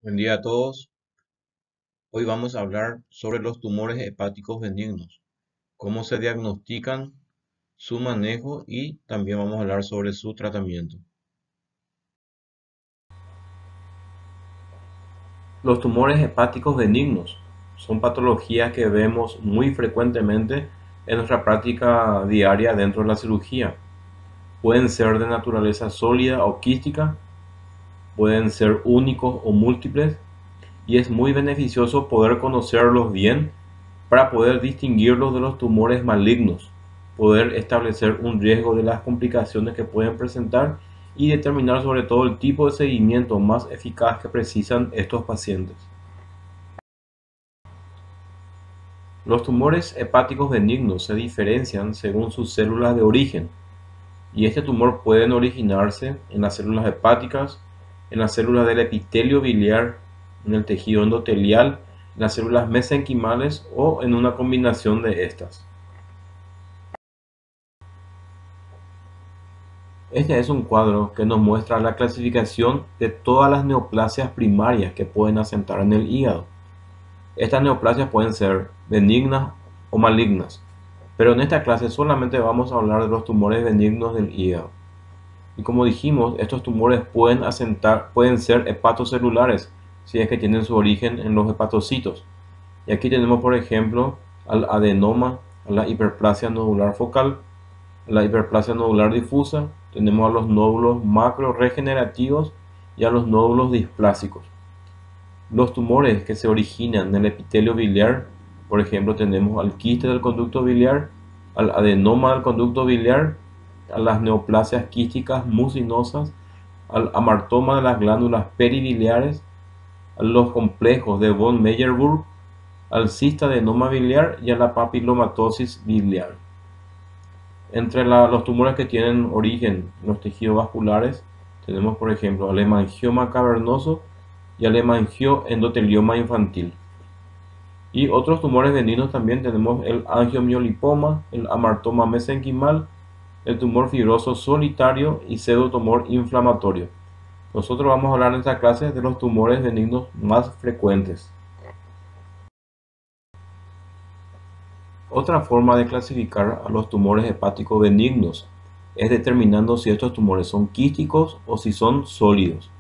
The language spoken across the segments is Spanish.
Buen día a todos. Hoy vamos a hablar sobre los tumores hepáticos benignos, cómo se diagnostican, su manejo y también vamos a hablar sobre su tratamiento. Los tumores hepáticos benignos son patologías que vemos muy frecuentemente en nuestra práctica diaria dentro de la cirugía. Pueden ser de naturaleza sólida o quística, pueden ser únicos o múltiples y es muy beneficioso poder conocerlos bien para poder distinguirlos de los tumores malignos, poder establecer un riesgo de las complicaciones que pueden presentar y determinar sobre todo el tipo de seguimiento más eficaz que precisan estos pacientes. Los tumores hepáticos benignos se diferencian según sus células de origen y este tumor pueden originarse en las células hepáticas, en las células del epitelio biliar, en el tejido endotelial, en las células mesenquimales o en una combinación de estas. Este es un cuadro que nos muestra la clasificación de todas las neoplasias primarias que pueden asentar en el hígado. Estas neoplasias pueden ser benignas o malignas, pero en esta clase solamente vamos a hablar de los tumores benignos del hígado. Y como dijimos, estos tumores pueden ser hepatocelulares, si es que tienen su origen en los hepatocitos. Y aquí tenemos, por ejemplo, al adenoma, a la hiperplasia nodular focal, la hiperplasia nodular difusa, tenemos a los nódulos macroregenerativos y a los nódulos displásicos. Los tumores que se originan en el epitelio biliar, por ejemplo, tenemos al quiste del conducto biliar, al adenoma del conducto biliar, a las neoplasias quísticas mucinosas, al amartoma de las glándulas peribiliares, a los complejos de von Meyerburg, al cistadenoma biliar y a la papilomatosis biliar. Entre los tumores que tienen origen en los tejidos vasculares, tenemos por ejemplo al hemangioma cavernoso y al hemangioendotelioma infantil. Y otros tumores benignos también tenemos el angiomiolipoma, el amartoma mesenquimal, el tumor fibroso solitario y pseudotumor inflamatorio. Nosotros vamos a hablar en esta clase de los tumores benignos más frecuentes. Otra forma de clasificar a los tumores hepáticos benignos es determinando si estos tumores son quísticos o si son sólidos.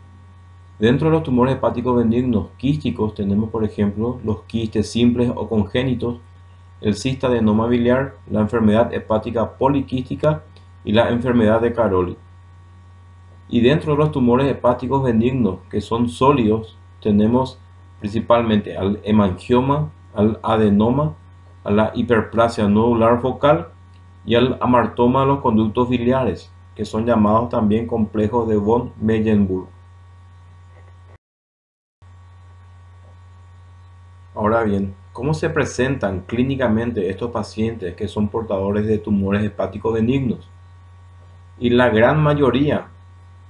Dentro de los tumores hepáticos benignos quísticos tenemos, por ejemplo, los quistes simples o congénitos, el cistadenoma biliar, la enfermedad hepática poliquística y la enfermedad de Caroli. Y dentro de los tumores hepáticos benignos que son sólidos tenemos principalmente al hemangioma, al adenoma, a la hiperplasia nodular focal y al amartoma de los conductos biliares, que son llamados también complejos de von Meyerburg. Ahora bien, ¿cómo se presentan clínicamente estos pacientes que son portadores de tumores hepáticos benignos? Y la gran mayoría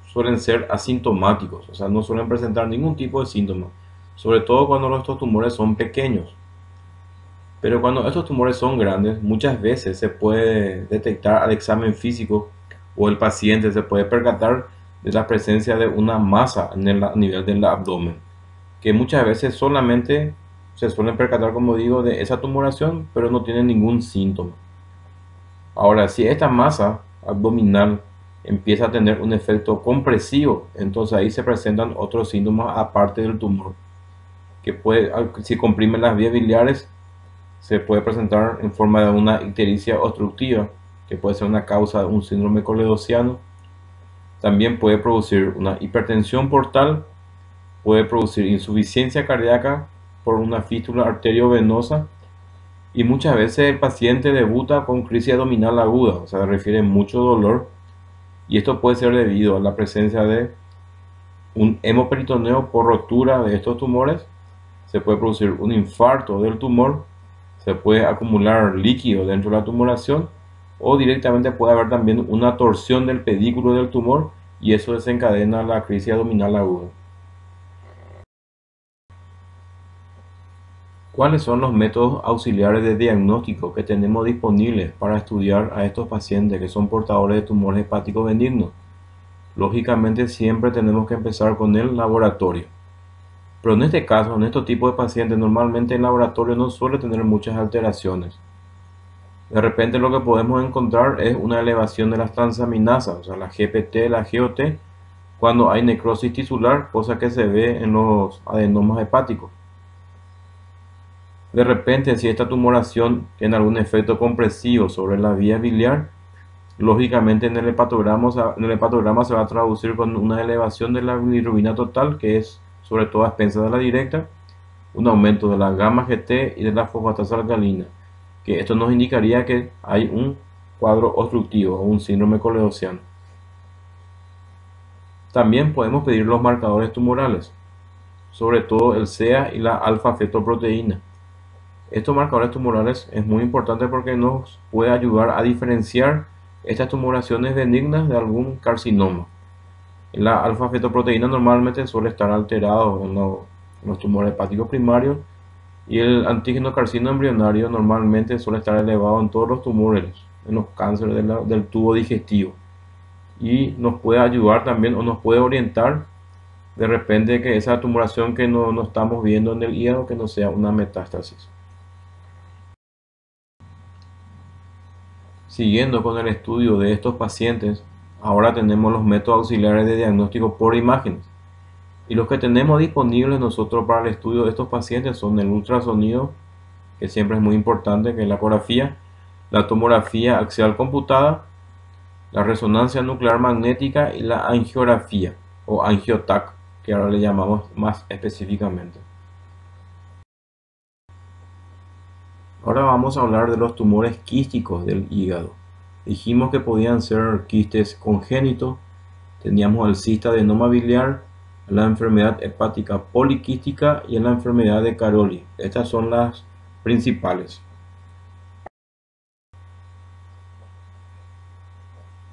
suelen ser asintomáticos, o sea, no suelen presentar ningún tipo de síntoma, sobre todo cuando estos tumores son pequeños. Pero cuando estos tumores son grandes, muchas veces se puede detectar al examen físico o el paciente se puede percatar de la presencia de una masa a nivel del abdomen, que muchas veces solamente se suelen percatar, como digo, de esa tumoración, pero no tienen ningún síntoma. Ahora, si esta masa abdominal empieza a tener un efecto compresivo, entonces ahí se presentan otros síntomas aparte del tumor, que si comprime las vías biliares, se puede presentar en forma de una ictericia obstructiva, que puede ser una causa de un síndrome coledociano. También puede producir una hipertensión portal, puede producir insuficiencia cardíaca por una fístula arteriovenosa y muchas veces el paciente debuta con crisis abdominal aguda, o sea, refiere mucho dolor, y esto puede ser debido a la presencia de un hemoperitoneo por rotura de estos tumores, se puede producir un infarto del tumor, se puede acumular líquido dentro de la tumoración o directamente puede haber también una torsión del pedículo del tumor y eso desencadena la crisis abdominal aguda. ¿Cuáles son los métodos auxiliares de diagnóstico que tenemos disponibles para estudiar a estos pacientes que son portadores de tumores hepáticos benignos? Lógicamente siempre tenemos que empezar con el laboratorio. Pero en este caso, en estos tipos de pacientes, normalmente el laboratorio no suele tener muchas alteraciones. De repente lo que podemos encontrar es una elevación de las transaminasas, o sea, la GPT, la GOT, cuando hay necrosis tisular, cosa que se ve en los adenomas hepáticos. De repente, si esta tumoración tiene algún efecto compresivo sobre la vía biliar, lógicamente en el hepatograma se va a traducir con una elevación de la bilirrubina total, que es sobre todo a expensas de la directa, un aumento de la gamma GT y de la fosfatasa alcalina, que esto nos indicaría que hay un cuadro obstructivo o un síndrome coledoceano. También podemos pedir los marcadores tumorales, sobre todo el CEA y la alfa-fetoproteína. Estos marcadores tumorales es muy importante porque nos puede ayudar a diferenciar estas tumoraciones benignas de algún carcinoma. La alfa-fetoproteína normalmente suele estar alterado en los tumores hepáticos primarios y el antígeno carcino embrionario normalmente suele estar elevado en todos los tumores, en los cánceres del tubo digestivo. Y nos puede ayudar también o nos puede orientar de repente que esa tumoración que no estamos viendo en el hígado que no sea una metástasis. Siguiendo con el estudio de estos pacientes, ahora tenemos los métodos auxiliares de diagnóstico por imágenes. Y los que tenemos disponibles nosotros para el estudio de estos pacientes son el ultrasonido, que siempre es muy importante, que es la ecografía, la tomografía axial computada, la resonancia nuclear magnética y la angiografía o angiotac, que ahora le llamamos más específicamente. Ahora vamos a hablar de los tumores quísticos del hígado. Dijimos que podían ser quistes congénitos, teníamos el cistadenoma biliar, la enfermedad hepática poliquística y la enfermedad de Caroli. Estas son las principales.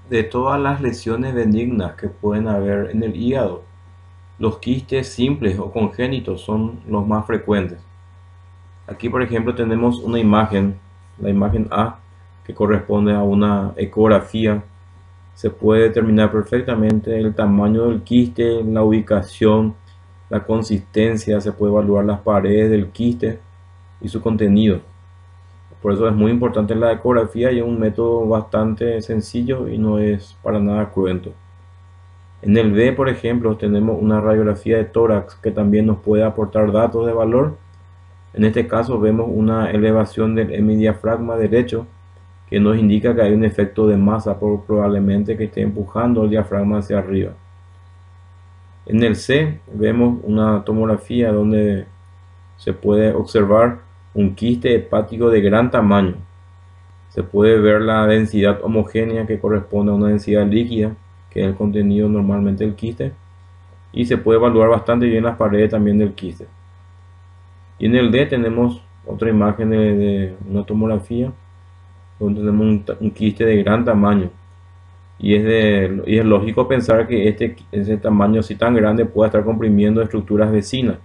De todas las lesiones benignas que pueden haber en el hígado, los quistes simples o congénitos son los más frecuentes. Aquí, por ejemplo, tenemos una imagen, la imagen A, que corresponde a una ecografía. Se puede determinar perfectamente el tamaño del quiste, la ubicación, la consistencia, se puede evaluar las paredes del quiste y su contenido. Por eso es muy importante la ecografía y es un método bastante sencillo y no es para nada cruento. En el B, por ejemplo, tenemos una radiografía de tórax que también nos puede aportar datos de valor. En este caso vemos una elevación del hemidiafragma derecho que nos indica que hay un efecto de masa probablemente que esté empujando el diafragma hacia arriba. En el C vemos una tomografía donde se puede observar un quiste hepático de gran tamaño. Se puede ver la densidad homogénea que corresponde a una densidad líquida, que es el contenido normalmente del quiste, y se puede evaluar bastante bien las paredes también del quiste. Y en el D tenemos otra imagen de una tomografía donde tenemos un quiste de gran tamaño y es lógico pensar que ese tamaño así tan grande pueda estar comprimiendo estructuras vecinas,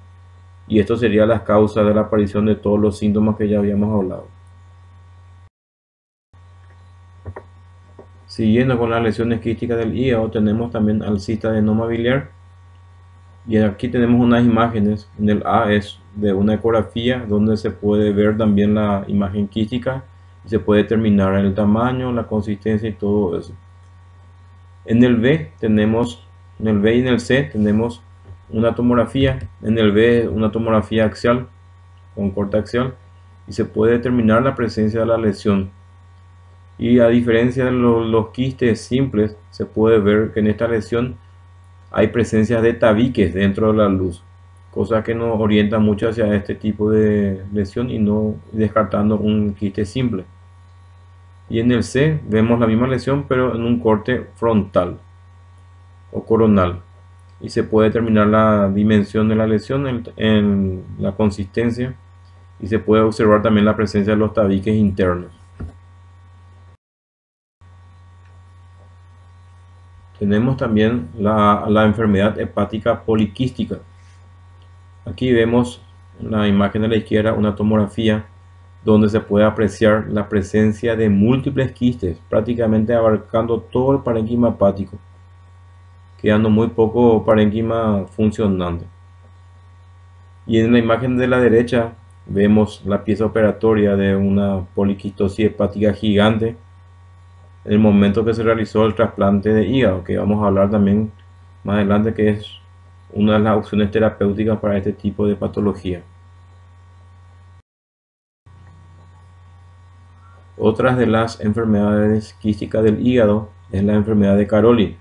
y esto sería la causa de la aparición de todos los síntomas que ya habíamos hablado. Siguiendo con las lesiones quísticas del hígado, tenemos también al cistadenoma biliar. Y aquí tenemos unas imágenes. En el A es de una ecografía donde se puede ver también la imagen quística y se puede determinar el tamaño, la consistencia y todo eso. En el B y en el C tenemos una tomografía. En el B una tomografía axial con corte axial y se puede determinar la presencia de la lesión. Y a diferencia de los quistes simples, se puede ver que en esta lesión hay presencia de tabiques dentro de la luz, cosa que nos orienta mucho hacia este tipo de lesión y no descartando un quiste simple. Y en el C vemos la misma lesión pero en un corte frontal o coronal y se puede determinar la dimensión de la lesión en la consistencia y se puede observar también la presencia de los tabiques internos. Tenemos también la enfermedad hepática poliquística. Aquí vemos en la imagen de la izquierda una tomografía donde se puede apreciar la presencia de múltiples quistes, prácticamente abarcando todo el parénquima hepático, quedando muy poco parénquima funcionante. Y en la imagen de la derecha vemos la pieza operatoria de una poliquistosis hepática gigante en el momento que se realizó el trasplante de hígado, que vamos a hablar también más adelante, que es una de las opciones terapéuticas para este tipo de patología. Otras de las enfermedades quísticas del hígado es la enfermedad de Caroli,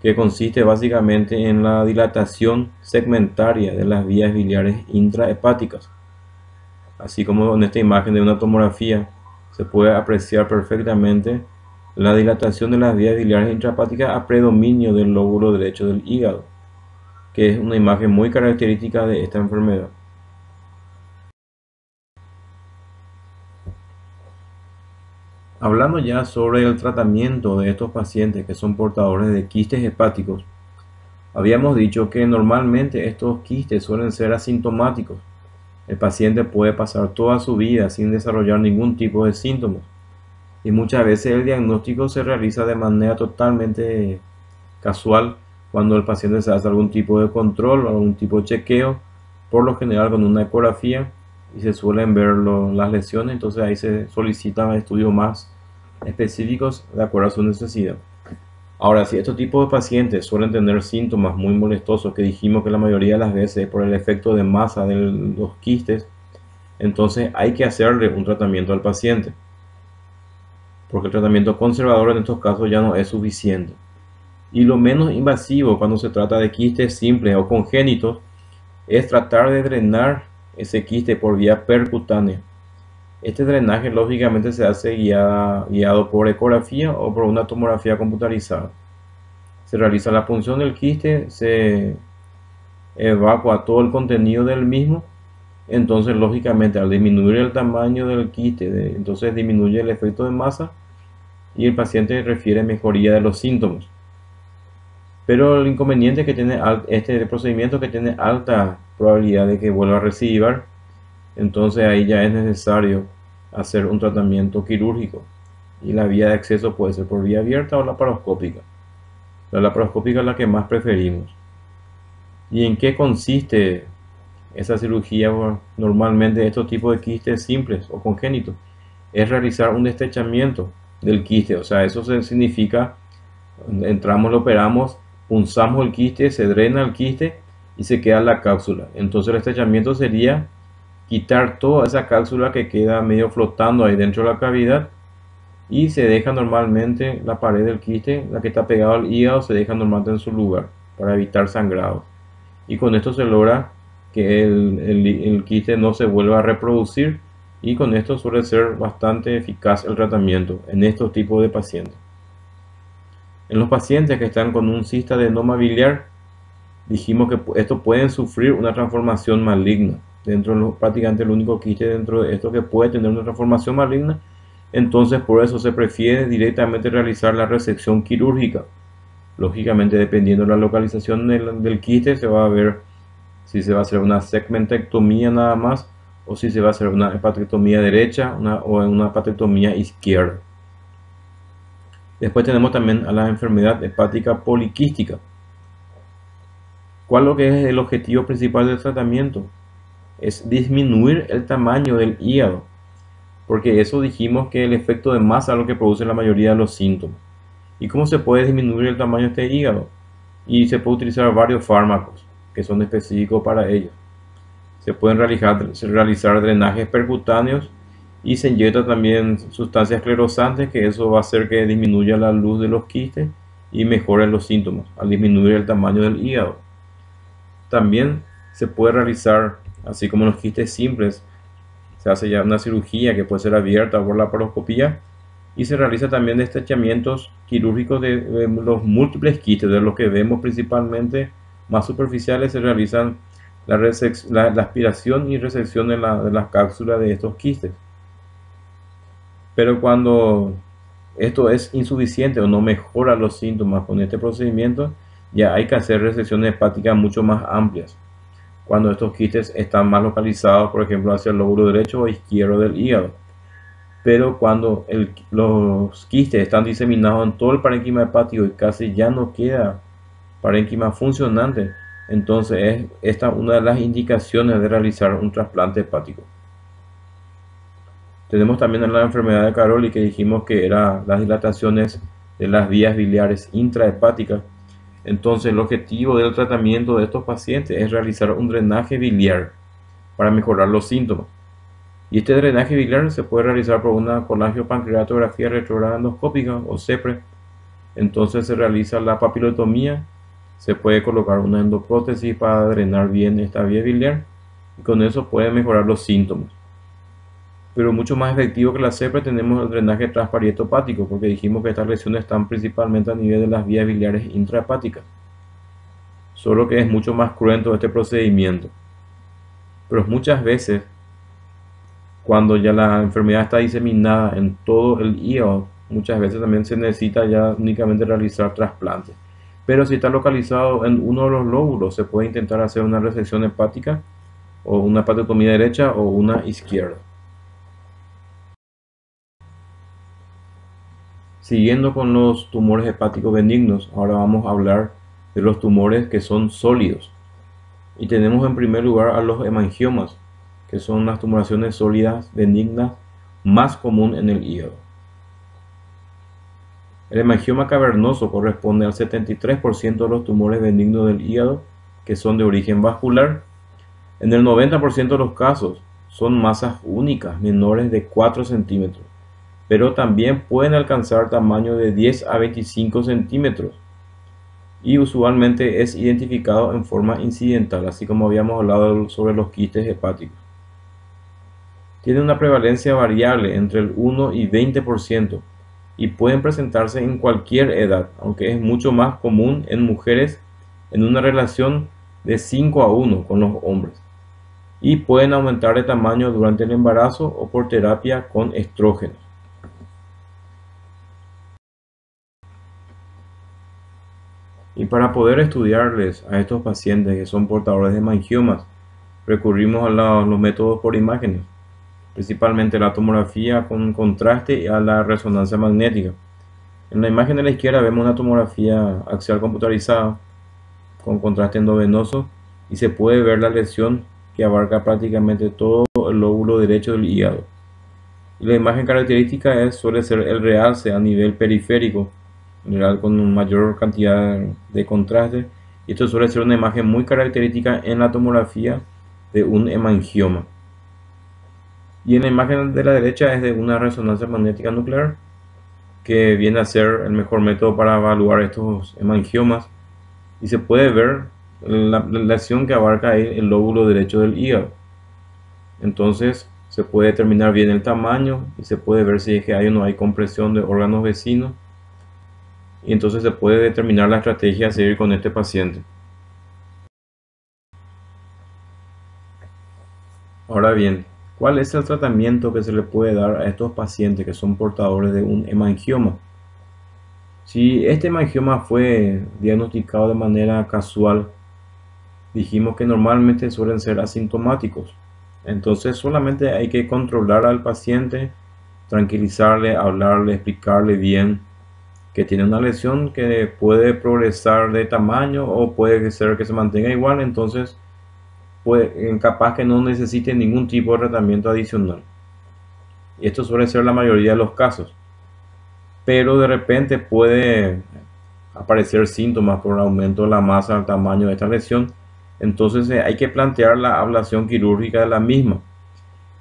que consiste básicamente en la dilatación segmentaria de las vías biliares intrahepáticas. Así como en esta imagen de una tomografía se puede apreciar perfectamente la dilatación de las vías biliares intrahepáticas a predominio del lóbulo derecho del hígado, que es una imagen muy característica de esta enfermedad. Hablando ya sobre el tratamiento de estos pacientes que son portadores de quistes hepáticos, habíamos dicho que normalmente estos quistes suelen ser asintomáticos. El paciente puede pasar toda su vida sin desarrollar ningún tipo de síntomas y muchas veces el diagnóstico se realiza de manera totalmente casual cuando el paciente se hace algún tipo de control o algún tipo de chequeo, por lo general con una ecografía, y se suelen ver las lesiones. Entonces ahí se solicitan estudios más específicos de acuerdo a su necesidad. Ahora, si estos tipos de pacientes suelen tener síntomas muy molestosos, que dijimos que la mayoría de las veces es por el efecto de masa de los quistes, entonces hay que hacerle un tratamiento al paciente, porque el tratamiento conservador en estos casos ya no es suficiente. Y lo menos invasivo cuando se trata de quistes simples o congénitos es tratar de drenar ese quiste por vía percutánea. Este drenaje lógicamente se hace guiado por ecografía o por una tomografía computarizada. Se realiza la punción del quiste, se evacua todo el contenido del mismo. Entonces lógicamente al disminuir el tamaño del quiste, entonces disminuye el efecto de masa y el paciente refiere mejoría de los síntomas. Pero el inconveniente que tiene este procedimiento, que tiene alta probabilidad de que vuelva a recidivar, entonces ahí ya es necesario hacer un tratamiento quirúrgico y la vía de acceso puede ser por vía abierta o laparoscópica. La laparoscópica es la que más preferimos. ¿Y en qué consiste esa cirugía? Bueno, normalmente estos tipos de quistes simples o congénitos es realizar un destrechamiento del quiste, o sea, eso significa entramos, lo operamos, punzamos el quiste, se drena el quiste y se queda la cápsula. Entonces el estrechamiento sería quitar toda esa cápsula que queda medio flotando ahí dentro de la cavidad y se deja normalmente la pared del quiste, la que está pegada al hígado, se deja normalmente en su lugar para evitar sangrado. Y con esto se logra que el quiste no se vuelva a reproducir, y con esto suele ser bastante eficaz el tratamiento en estos tipos de pacientes. En los pacientes que están con un cistadenoma biliar, dijimos que estos pueden sufrir una transformación maligna. Prácticamente el único quiste dentro de esto que puede tener una transformación maligna. Entonces por eso se prefiere directamente realizar la resección quirúrgica. Lógicamente, dependiendo de la localización del quiste, se va a ver si se va a hacer una segmentectomía nada más, o si se va a hacer una hepatectomía derecha o una hepatectomía izquierda. Después tenemos también a la enfermedad hepática poliquística. ¿Cuál es el objetivo principal del tratamiento? Es disminuir el tamaño del hígado, porque eso dijimos que el efecto de masa es lo que produce la mayoría de los síntomas. ¿Y cómo se puede disminuir el tamaño de este hígado? Y se puede utilizar varios fármacos que son específicos para ello. Se pueden realizar drenajes percutáneos y se inyecta también sustancias esclerosantes, que eso va a hacer que disminuya la luz de los quistes y mejore los síntomas al disminuir el tamaño del hígado. También se puede realizar, así como los quistes simples, se hace ya una cirugía que puede ser abierta por laparoscopía, y se realiza también destrechamientos quirúrgicos de los múltiples quistes. De los que vemos principalmente más superficiales, se realizan la aspiración y resección de las cápsulas de estos quistes. Pero cuando esto es insuficiente o no mejora los síntomas con este procedimiento, ya hay que hacer resecciones hepáticas mucho más amplias, cuando estos quistes están más localizados, por ejemplo, hacia el lóbulo derecho o izquierdo del hígado. Pero cuando los quistes están diseminados en todo el parénquima hepático y casi ya no queda parénquima funcionante, Entonces es esta una de las indicaciones de realizar un trasplante hepático. Tenemos también la enfermedad de Caroli, que dijimos que era las dilataciones de las vías biliares intrahepáticas. Entonces el objetivo del tratamiento de estos pacientes es realizar un drenaje biliar para mejorar los síntomas. Y este drenaje biliar se puede realizar por una colangiopancreatografía retrograda endoscópica o CEPRE. Entonces se realiza la papilotomía, se puede colocar una endoprótesis para drenar bien esta vía biliar y con eso puede mejorar los síntomas. Pero mucho más efectivo que la CEPRE tenemos el drenaje transparietopático, porque dijimos que estas lesiones están principalmente a nivel de las vías biliares intrahepáticas. Solo que es mucho más cruento este procedimiento. Pero muchas veces, cuando ya la enfermedad está diseminada en todo el hígado, muchas veces también se necesita ya únicamente realizar trasplantes. Pero si está localizado en uno de los lóbulos, se puede intentar hacer una resección hepática o una hepatotomía derecha o una izquierda. Siguiendo con los tumores hepáticos benignos, ahora vamos a hablar de los tumores que son sólidos. Y tenemos en primer lugar a los hemangiomas, que son las tumoraciones sólidas benignas más común en el hígado. El hemangioma cavernoso corresponde al 73% de los tumores benignos del hígado que son de origen vascular. En el 90% de los casos son masas únicas menores de 4 centímetros, pero también pueden alcanzar tamaño de 10 a 25 centímetros y usualmente es identificado en forma incidental, así como habíamos hablado sobre los quistes hepáticos. Tiene una prevalencia variable entre el 1 y 20% y pueden presentarse en cualquier edad, aunque es mucho más común en mujeres en una relación de 5 a 1 con los hombres, y pueden aumentar de tamaño durante el embarazo o por terapia con estrógenos. Y para poder estudiarles a estos pacientes que son portadores de hemangiomas, recurrimos a los métodos por imágenes, principalmente la tomografía con contraste y a la resonancia magnética. En la imagen de la izquierda vemos una tomografía axial computarizada con contraste endovenoso y se puede ver la lesión que abarca prácticamente todo el lóbulo derecho del hígado. Y la imagen característica suele ser el realce a nivel periférico, en general con mayor cantidad de contraste, y esto suele ser una imagen muy característica en la tomografía de un hemangioma. Y en la imagen de la derecha es de una resonancia magnética nuclear, que viene a ser el mejor método para evaluar estos hemangiomas, y se puede ver la lesión que abarca ahí el lóbulo derecho del hígado. Entonces se puede determinar bien el tamaño y se puede ver si es que hay o no hay compresión de órganos vecinos, y entonces se puede determinar la estrategia a seguir con este paciente. Ahora bien, ¿cuál es el tratamiento que se le puede dar a estos pacientes que son portadores de un hemangioma? Si este hemangioma fue diagnosticado de manera casual, dijimos que normalmente suelen ser asintomáticos. Entonces solamente hay que controlar al paciente, tranquilizarle, hablarle, explicarle bien que tiene una lesión que puede progresar de tamaño o puede ser que se mantenga igual, entonces capaz que no necesite ningún tipo de tratamiento adicional. Y esto suele ser la mayoría de los casos. Pero de repente puede aparecer síntomas por aumento de la masa, el tamaño de esta lesión. Entonces hay que plantear la ablación quirúrgica de la misma.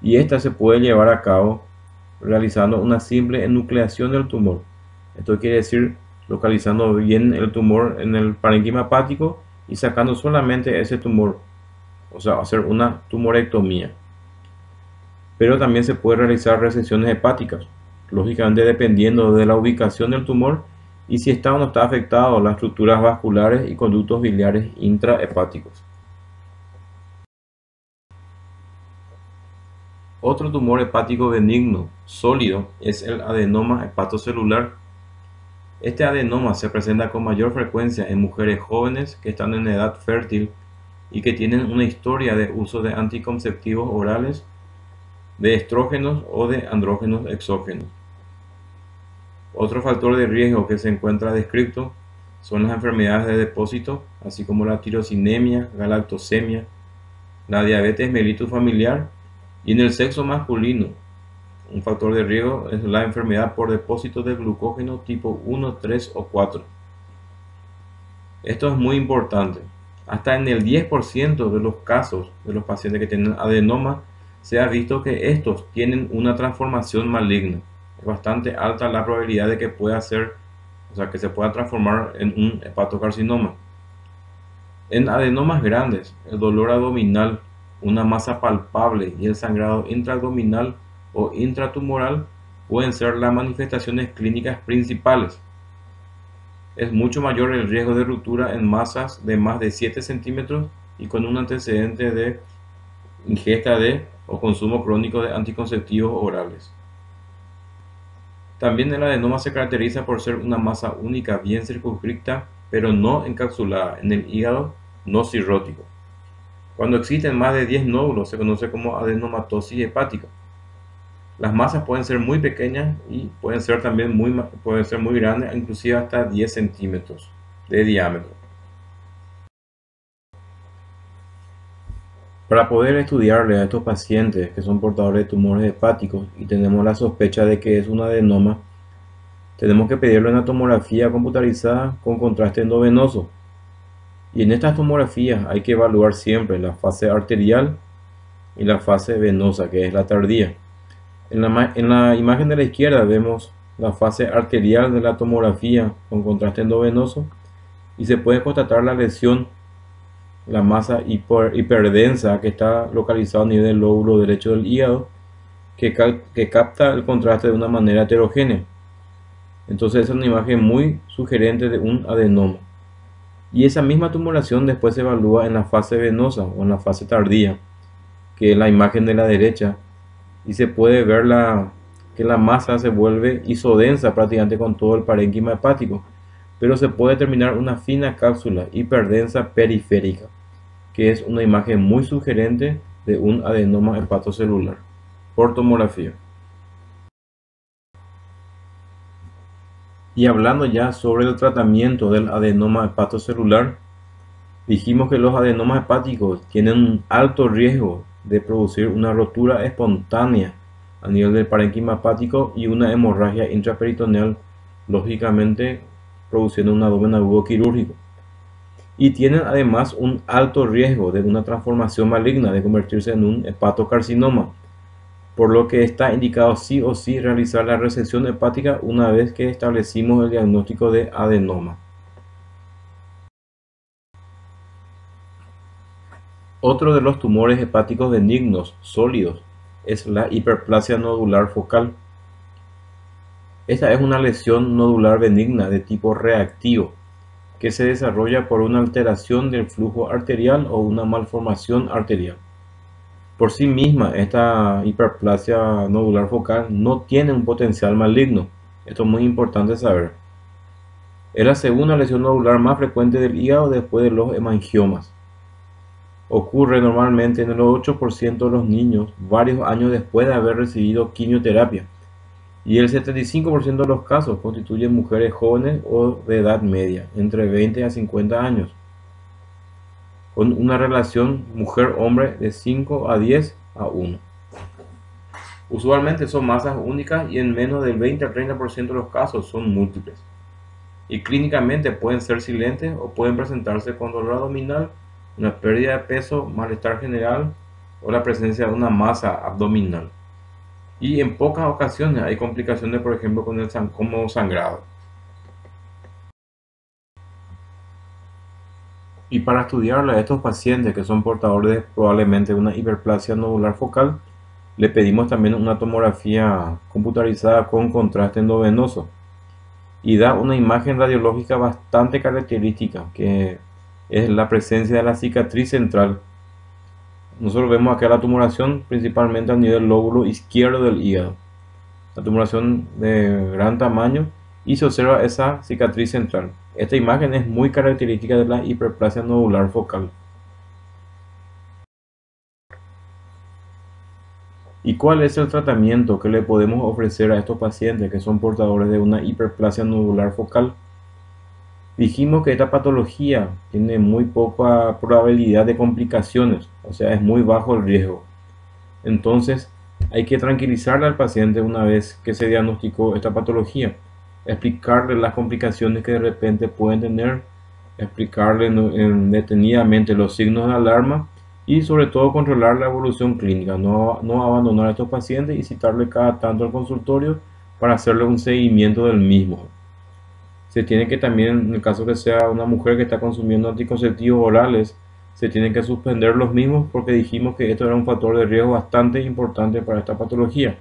Y esta se puede llevar a cabo realizando una simple enucleación del tumor. Esto quiere decir localizando bien el tumor en el parénquima hepático y sacando solamente ese tumor, o sea, hacer una tumorectomía. Pero también se puede realizar resecciones hepáticas, lógicamente dependiendo de la ubicación del tumor y si está o no está afectado las estructuras vasculares y conductos biliares intrahepáticos. Otro tumor hepático benigno sólido es el adenoma hepatocelular. Este adenoma se presenta con mayor frecuencia en mujeres jóvenes que están en edad fértil y que tienen una historia de uso de anticonceptivos orales, de estrógenos o de andrógenos exógenos. Otro factor de riesgo que se encuentra descrito son las enfermedades de depósito, así como la tirosinemia, galactosemia, la diabetes mellitus familiar, y en el sexo masculino, un factor de riesgo es la enfermedad por depósito de glucógeno tipo 1, 3 o 4. Esto es muy importante. Hasta en el 10% de los casos de los pacientes que tienen adenoma, se ha visto que estos tienen una transformación maligna. Es bastante alta la probabilidad de que pueda ser, o sea, que se pueda transformar en un hepatocarcinoma. En adenomas grandes, el dolor abdominal, una masa palpable y el sangrado intraabdominal o intratumoral pueden ser las manifestaciones clínicas principales. Es mucho mayor el riesgo de ruptura en masas de más de 7 centímetros y con un antecedente de ingesta de o consumo crónico de anticonceptivos orales. También el adenoma se caracteriza por ser una masa única bien circunscrita, pero no encapsulada en el hígado no cirrótico. Cuando existen más de 10 nódulos se conoce como adenomatosis hepática. Las masas pueden ser muy pequeñas y pueden ser también muy grandes, inclusive hasta 10 centímetros de diámetro. Para poder estudiarle a estos pacientes que son portadores de tumores hepáticos y tenemos la sospecha de que es un adenoma, tenemos que pedirle una tomografía computarizada con contraste endovenoso. Y en estas tomografías hay que evaluar siempre la fase arterial y la fase venosa, que es la tardía. En la imagen de la izquierda vemos la fase arterial de la tomografía con contraste endovenoso y se puede constatar la lesión, la masa hiperdensa que está localizada a nivel del lóbulo derecho del hígado, que capta el contraste de una manera heterogénea. Entonces es una imagen muy sugerente de un adenoma. Y esa misma tumoración después se evalúa en la fase venosa o en la fase tardía, que es la imagen de la derecha, y se puede ver que la masa se vuelve isodensa prácticamente con todo el parénquima hepático, pero se puede determinar una fina cápsula hiperdensa periférica, que es una imagen muy sugerente de un adenoma hepatocelular por tomografía. Y hablando ya sobre el tratamiento del adenoma hepatocelular, dijimos que los adenomas hepáticos tienen un alto riesgo de producir una rotura espontánea a nivel del parénquima hepático y una hemorragia intraperitoneal, lógicamente produciendo un abdomen agudo quirúrgico. Y tienen además un alto riesgo de una transformación maligna, de convertirse en un hepatocarcinoma, por lo que está indicado sí o sí realizar la resección hepática una vez que establecimos el diagnóstico de adenoma. Otro de los tumores hepáticos benignos sólidos es la hiperplasia nodular focal. Esta es una lesión nodular benigna de tipo reactivo que se desarrolla por una alteración del flujo arterial o una malformación arterial. Por sí misma, esta hiperplasia nodular focal no tiene un potencial maligno. Esto es muy importante saber. Es la segunda lesión nodular más frecuente del hígado después de los hemangiomas. Ocurre normalmente en el 8% de los niños varios años después de haber recibido quimioterapia, y el 75% de los casos constituyen mujeres jóvenes o de edad media, entre 20 a 50 años, con una relación mujer-hombre de 5 a 10 a 1. Usualmente son masas únicas y en menos del 20 a 30% de los casos son múltiples. Y clínicamente pueden ser silentes o pueden presentarse con dolor abdominal, una pérdida de peso, malestar general o la presencia de una masa abdominal. Y en pocas ocasiones hay complicaciones, por ejemplo, como sangrado. Y para estudiarle a estos pacientes que son portadores de probablemente una hiperplasia nodular focal, le pedimos también una tomografía computarizada con contraste endovenoso y da una imagen radiológica bastante característica, que es la presencia de la cicatriz central. Nosotros vemos acá la tumoración principalmente a nivel lóbulo izquierdo del hígado, la tumoración de gran tamaño, y se observa esa cicatriz central. Esta imagen es muy característica de la hiperplasia nodular focal. ¿Y cuál es el tratamiento que le podemos ofrecer a estos pacientes que son portadores de una hiperplasia nodular focal? Dijimos que esta patología tiene muy poca probabilidad de complicaciones, o sea, es muy bajo el riesgo. Entonces, hay que tranquilizarle al paciente una vez que se diagnosticó esta patología, explicarle las complicaciones que de repente pueden tener, explicarle detenidamente los signos de alarma y sobre todo controlar la evolución clínica, no abandonar a estos pacientes y citarle cada tanto al consultorio para hacerle un seguimiento del mismo. Se tiene que también, en el caso que sea una mujer que está consumiendo anticonceptivos orales, se tienen que suspender los mismos porque dijimos que esto era un factor de riesgo bastante importante para esta patología.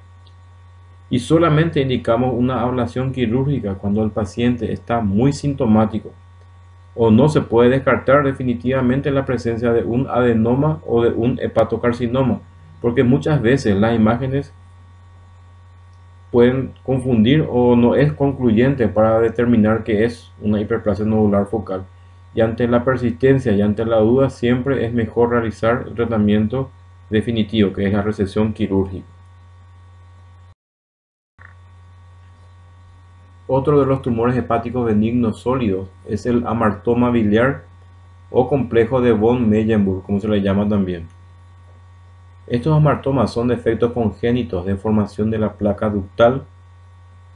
Y solamente indicamos una ablación quirúrgica cuando el paciente está muy sintomático o no se puede descartar definitivamente la presencia de un adenoma o de un hepatocarcinoma, porque muchas veces las imágenes pueden confundir o no es concluyente para determinar que es una hiperplasia nodular focal. Y ante la persistencia y ante la duda siempre es mejor realizar el tratamiento definitivo, que es la resección quirúrgica. Otro de los tumores hepáticos benignos sólidos es el amartoma biliar o complejo de von Meyenburg, como se le llama también. Estos amartomas son defectos congénitos de formación de la placa ductal.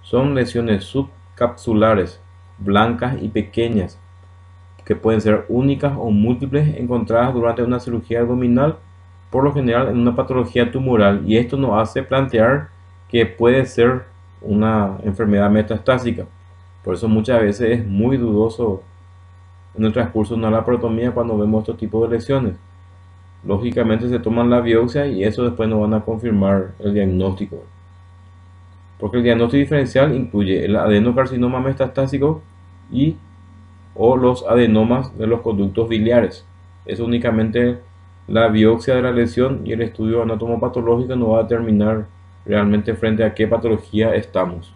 Son lesiones subcapsulares, blancas y pequeñas, que pueden ser únicas o múltiples encontradas durante una cirugía abdominal, por lo general en una patología tumoral, y esto nos hace plantear que puede ser una enfermedad metastásica. Por eso muchas veces es muy dudoso en el transcurso de una laparotomía cuando vemos estos tipos de lesiones. Lógicamente se toman la biopsia y eso después nos van a confirmar el diagnóstico. Porque el diagnóstico diferencial incluye el adenocarcinoma metastásico y o los adenomas de los conductos biliares. Es únicamente la biopsia de la lesión y el estudio anatomopatológico nos va a determinar realmente frente a qué patología estamos.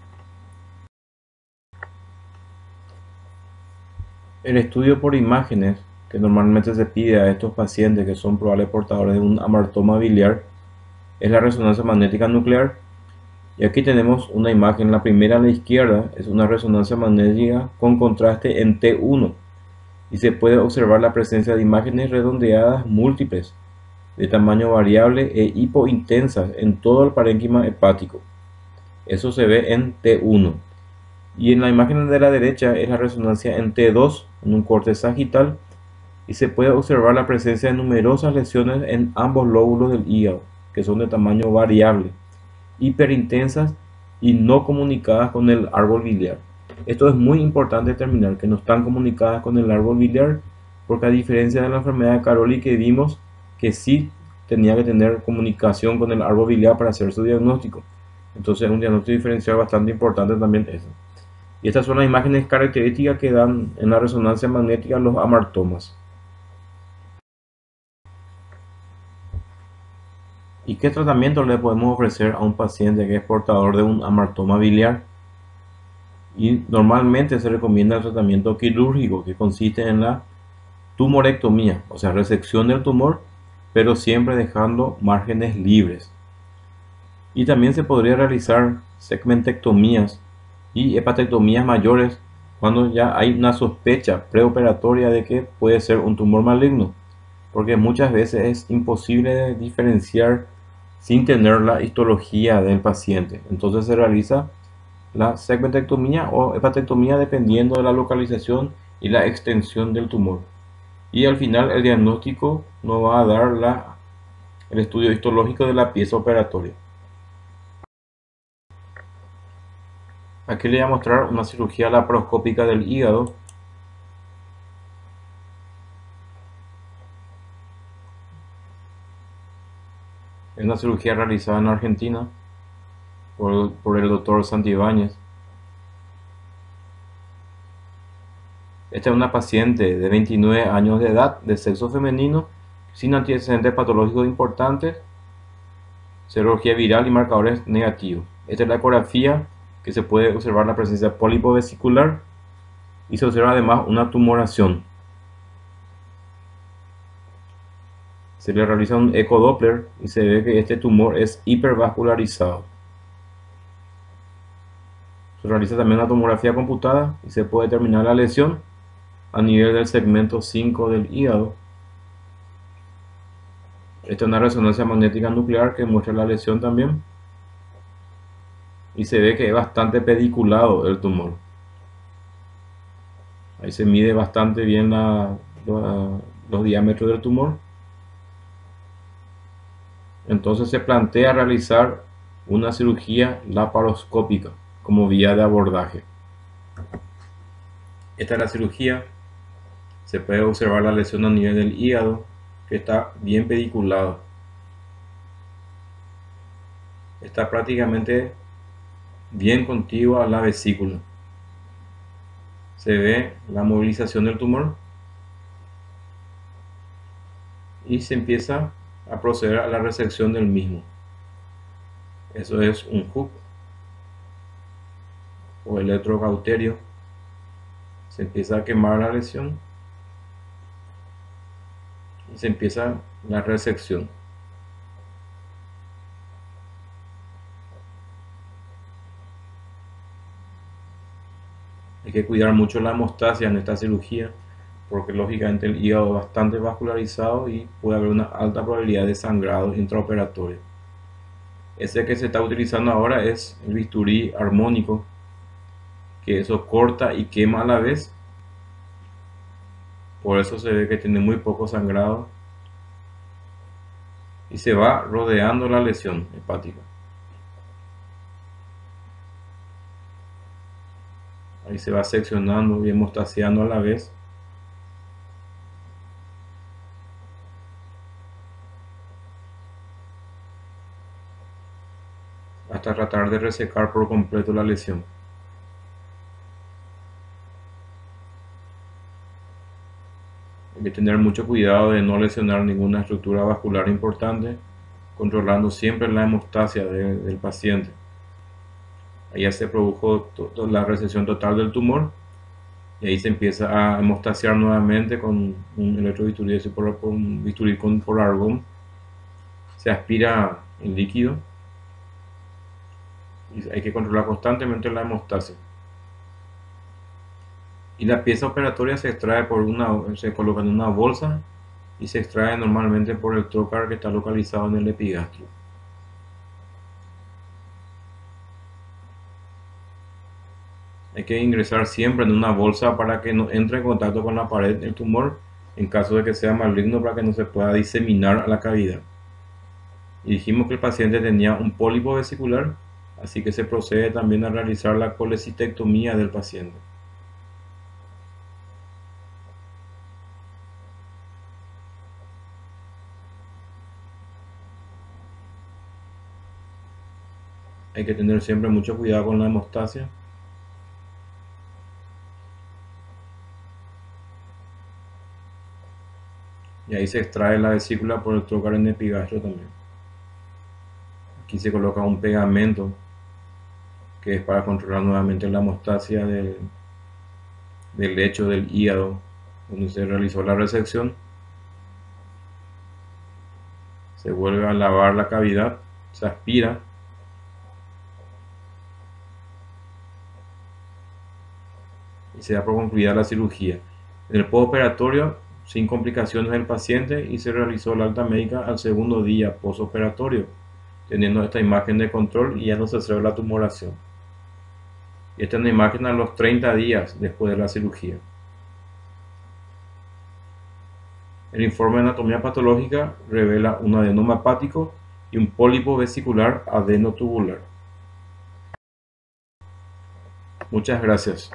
El estudio por imágenes que normalmente se pide a estos pacientes que son probables portadores de un amartoma biliar es la resonancia magnética nuclear. Y aquí tenemos una imagen, la primera a la izquierda es una resonancia magnética con contraste en T1 y se puede observar la presencia de imágenes redondeadas múltiples de tamaño variable e hipointensas en todo el parénquima hepático. Eso se ve en T1. Y en la imagen de la derecha es la resonancia en T2 en un corte sagital y se puede observar la presencia de numerosas lesiones en ambos lóbulos del hígado que son de tamaño variable, hiperintensas y no comunicadas con el árbol biliar. Esto es muy importante determinar que no están comunicadas con el árbol biliar, porque a diferencia de la enfermedad de Caroli que vimos que sí tenía que tener comunicación con el árbol biliar para hacer su diagnóstico. Entonces es un diagnóstico diferencial bastante importante también eso. Y estas son las imágenes características que dan en la resonancia magnética los amartomas. ¿Y qué tratamiento le podemos ofrecer a un paciente que es portador de un amartoma biliar? Y normalmente se recomienda el tratamiento quirúrgico, que consiste en la tumorectomía, o sea, resección del tumor, pero siempre dejando márgenes libres. Y también se podría realizar segmentectomías y hepatectomías mayores cuando ya hay una sospecha preoperatoria de que puede ser un tumor maligno, porque muchas veces es imposible diferenciar sin tener la histología del paciente. Entonces se realiza la segmentectomía o hepatectomía dependiendo de la localización y la extensión del tumor. Y al final el diagnóstico nos va a dar el estudio histológico de la pieza operatoria. Aquí le voy a mostrar una cirugía laparoscópica del hígado. Es una cirugía realizada en Argentina por el doctor Santibáñez. Esta es una paciente de 29 años de edad, de sexo femenino, sin antecedentes patológicos importantes, serología viral y marcadores negativos. Esta es la ecografía, que se puede observar la presencia de pólipo vesicular y se observa además una tumoración. Se le realiza un ecodoppler y se ve que este tumor es hipervascularizado. Se realiza también una tomografía computada y se puede determinar la lesión a nivel del segmento 5 del hígado. Esta es una resonancia magnética nuclear que muestra la lesión también. Y se ve que es bastante pediculado el tumor. Ahí se mide bastante bien los diámetros del tumor. Entonces se plantea realizar una cirugía laparoscópica como vía de abordaje. Esta es la cirugía. Se puede observar la lesión a nivel del hígado, que está bien pediculado. Está prácticamente bien contigua a la vesícula. Se ve la movilización del tumor y se empieza a proceder a la resección del mismo. Eso es un hook o electrocauterio. Se empieza a quemar la lesión y se empieza la resección. Hay que cuidar mucho la hemostasia en esta cirugía, porque lógicamente el hígado es bastante vascularizado y puede haber una alta probabilidad de sangrado intraoperatorio. Ese que se está utilizando ahora es el bisturí armónico, que eso corta y quema a la vez. Por eso se ve que tiene muy poco sangrado y se va rodeando la lesión hepática. Ahí se va seccionando y hemostaseando a la vez. Hasta tratar de resecar por completo la lesión. Hay que tener mucho cuidado de no lesionar ninguna estructura vascular importante, controlando siempre la hemostasia del paciente. Ahí ya se produjo la resección total del tumor y ahí se empieza a hemostasear nuevamente con un electrobisturí, un bisturí por argón. Se aspira el líquido y hay que controlar constantemente la hemostasia. Y la pieza operatoria se extrae se coloca en una bolsa y se extrae normalmente por el trocar que está localizado en el epigastrio. Hay que ingresar siempre en una bolsa para que no entre en contacto con la pared del tumor en caso de que sea maligno, para que no se pueda diseminar a la cavidad. Y dijimos que el paciente tenía un pólipo vesicular, así que se procede también a realizar la colecistectomía del paciente. Hay que tener siempre mucho cuidado con la hemostasia. Y ahí se extrae la vesícula por el trocar en epigastrio también. Aquí se coloca un pegamento que es para controlar nuevamente la hemostasia del lecho del hígado donde se realizó la resección. Se vuelve a lavar la cavidad, se aspira y se da por concluida la cirugía. En el postoperatorio, sin complicaciones del paciente, y se realizó la alta médica al segundo día postoperatorio, teniendo esta imagen de control y ya no se observa la tumoración. Y esta es una imagen a los 30 días después de la cirugía. El informe de anatomía patológica revela un adenoma hepático y un pólipo vesicular adenotubular. Muchas gracias.